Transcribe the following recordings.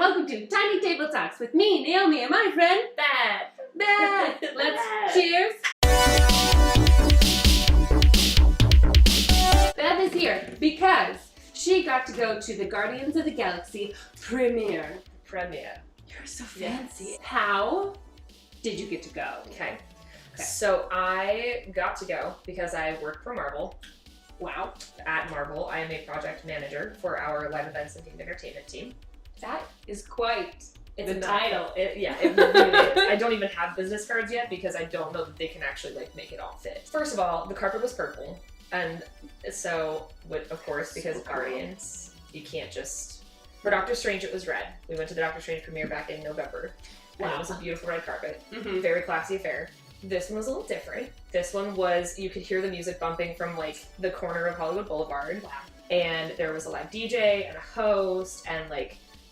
welcome to Tiny Table Talks with me, Naomi, and my friend, Beth. Let's cheers. Beth is here because she got to go to the Guardians of the Galaxy premiere. You're so fancy. Yes. How did you get to go? Okay. So I got to go because I work for Marvel. Wow. At Marvel, I am a project manager for our live events and themed entertainment team. That is quite It's the title. It really is. I don't even have business cards yet because I don't know that they can actually make it all fit. First of all, the carpet was purple, and so of course because Guardians, you can't just. For Doctor Strange, it was red. We went to the Doctor Strange premiere back in November, and it was a beautiful red carpet, very classy affair. This one was a little different. This one was, you could hear the music bumping from the corner of Hollywood Boulevard. Wow. And there was a live DJ and a host and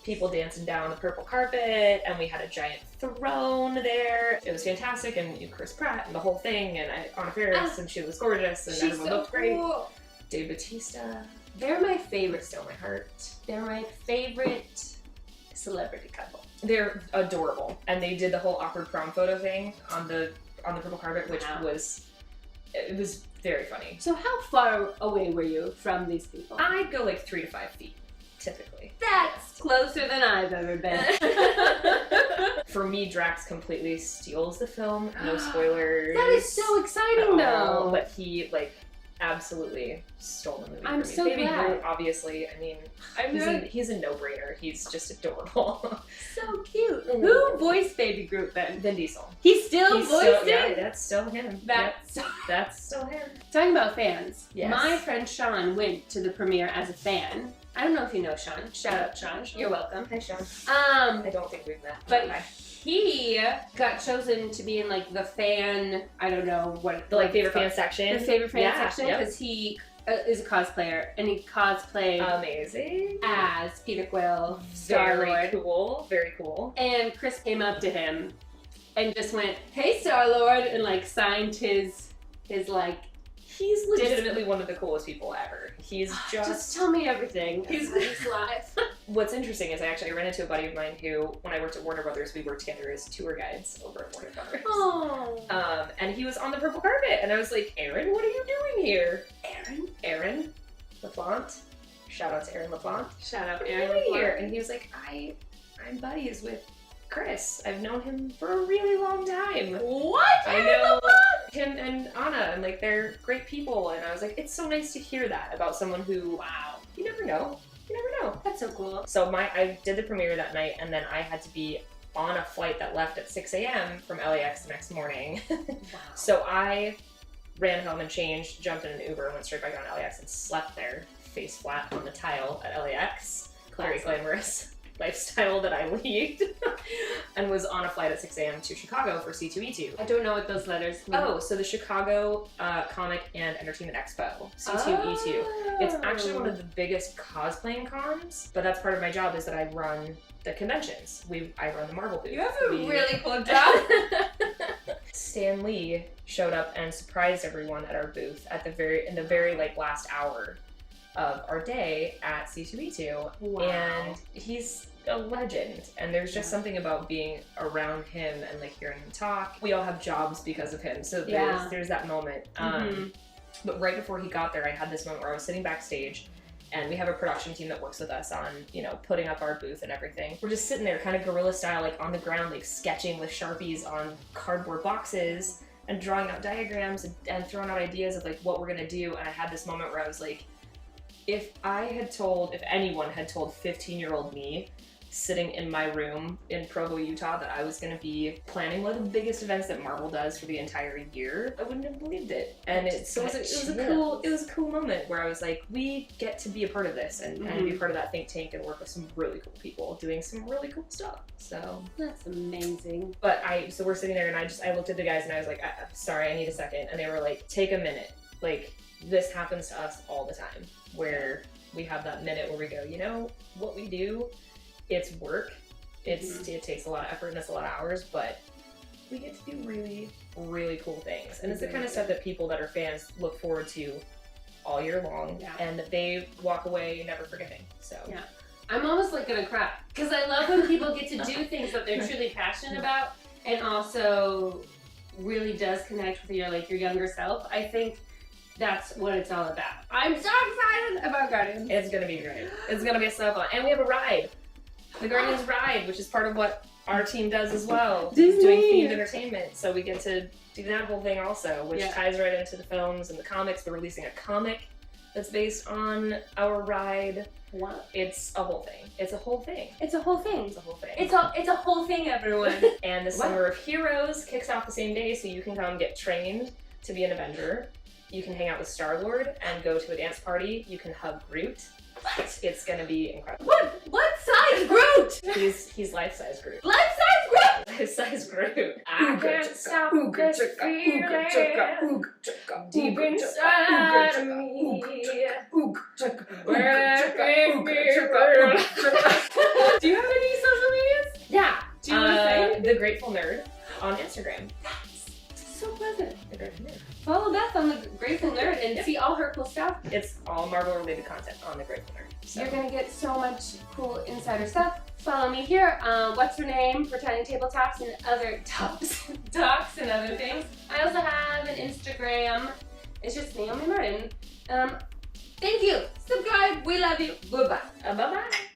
people dancing down the purple carpet, and we had a giant throne there. It was fantastic, and Chris Pratt and the whole thing, and Anna Faris, and she was gorgeous, and everyone looked great. Dave Bautista. They're my favorite. Still my heart. They're my favorite celebrity couple. They're adorable, and they did the whole awkward prom photo thing on the purple carpet, which was very funny. So how far away were you from these people? I'd go 3 to 5 feet, typically. That's closer than I've ever been. For me, Drax completely steals the film. No spoilers. That is so exciting, though. But he absolutely stole the movie. I'm for me. so Baby glad. Groot, obviously. I mean, he's a no-brainer. He's just adorable. So cute. Who voiced Baby Groot then? Vin Diesel. He still voiced it? Yeah, that's still him. That's still him. Talking about fans. Yes. My friend Sean went to the premiere as a fan. I don't know if you know Sean. Shout out, Sean. You're welcome. Hi, Sean. I don't think we've met. But he got chosen to be in the fan, I don't know what. The favorite fan section. The favorite fan section, yep. because he is a cosplayer, and he cosplayed amazing as Peter Quill, Star-Lord. Star-Lord. Very cool. And Chris came up to him and just went, "Hey, Star-Lord," and signed his He's legitimately one of the coolest people ever. He's just tell me everything. He's live. What's interesting is I ran into a buddy of mine who, when I worked at Warner Brothers, we worked together as tour guides over at Warner Brothers. Oh. And he was on the purple carpet, and I was like, Aaron, what are you doing here? Aaron LaPlante. Shout out to Aaron LaPlante. Shout out What Aaron are you doing LaPlante. here? And he was like, I'm buddies with Chris. I've known him for a really long time. What? I know him and Anna, and they're great people. And I was like, it's so nice to hear that about someone who, wow, you never know. That's so cool. So I did the premiere that night, and then I had to be on a flight that left at 6 a.m. from LAX the next morning. Wow. So I ran home and changed, jumped in an Uber, went straight back on LAX and slept there, face flat on the tile at LAX. Very glamorous lifestyle that I lead. And was on a flight at 6 a.m. to Chicago for C2E2. I don't know what those letters mean. Oh, so the Chicago Comic and Entertainment Expo, C2E2. It's actually one of the biggest cosplaying cons, but that's part of my job is that I run the conventions. I run the Marvel booth. You have a really cool job. Stan Lee showed up and surprised everyone at our booth at in the very last hour of our day at C2E2. Wow. And he's a legend, and there's just something about being around him and hearing him talk. We all have jobs because of him, so there's that moment. But right before he got there, I had this moment where I was sitting backstage, and we have a production team that works with us on putting up our booth and everything. We're just sitting there kind of guerrilla style, on the ground, sketching with Sharpies on cardboard boxes and drawing out diagrams and throwing out ideas of what we're gonna do. And I had this moment where I was like, if anyone had told 15-year-old me sitting in my room in Provo, Utah, that I was going to be planning one of the biggest events that Marvel does for the entire year, I wouldn't have believed it. And it was a cool moment where I was like, we get to be a part of this and be part of that think tank and work with some really cool people doing some really cool stuff. So that's amazing. But so we're sitting there, and I looked at the guys and I was like, sorry, I need a second. And they were like, take a minute. This happens to us all the time, where we have that minute where we go, what we do, it's work. It takes a lot of effort and it's a lot of hours, but we get to do really, really cool things. And it's the kind of stuff that people that are fans look forward to all year long, and they walk away never forgetting. So I'm almost like gonna cry because I love when people get to do things that they're truly passionate about and also really does connect with your younger self. I think that's what it's all about. I'm so excited about Guardians. It's gonna be great. It's gonna be so fun. And we have a ride. The Guardians ride, which is part of what our team does as well. Disney. Doing themed entertainment. So we get to do that whole thing also, which Yeah. ties right into the films and the comics. We're releasing a comic that's based on our ride. What? It's a whole thing. It's a whole thing. It's a whole thing. It's a whole thing. It's a whole thing, everyone. And the Summer of Heroes kicks off the same day, so you can come get trained to be an Avenger. You can hang out with Star-Lord and go to a dance party. You can hug Groot. What? It's gonna be incredible. What size Groot? He's life-size Groot. Life-size Groot? Life-size Groot. I can't stop this feeling deep inside of me. Do you have any social medias? Yeah. Do you want to say? The Grateful Nerd on Instagram. So pleasant. The Grateful Nerd. Follow Beth on the Grateful Nerd and see all her cool stuff. It's all Marvel-related content on the Grateful Nerd. So. You're gonna get so much cool insider stuff. Follow me here. What's her name for Tiny Table Talks and other talks and other things. I also have an Instagram. It's just Naomi Murden. Thank you. Subscribe. We love you. Bye bye. Bye-bye.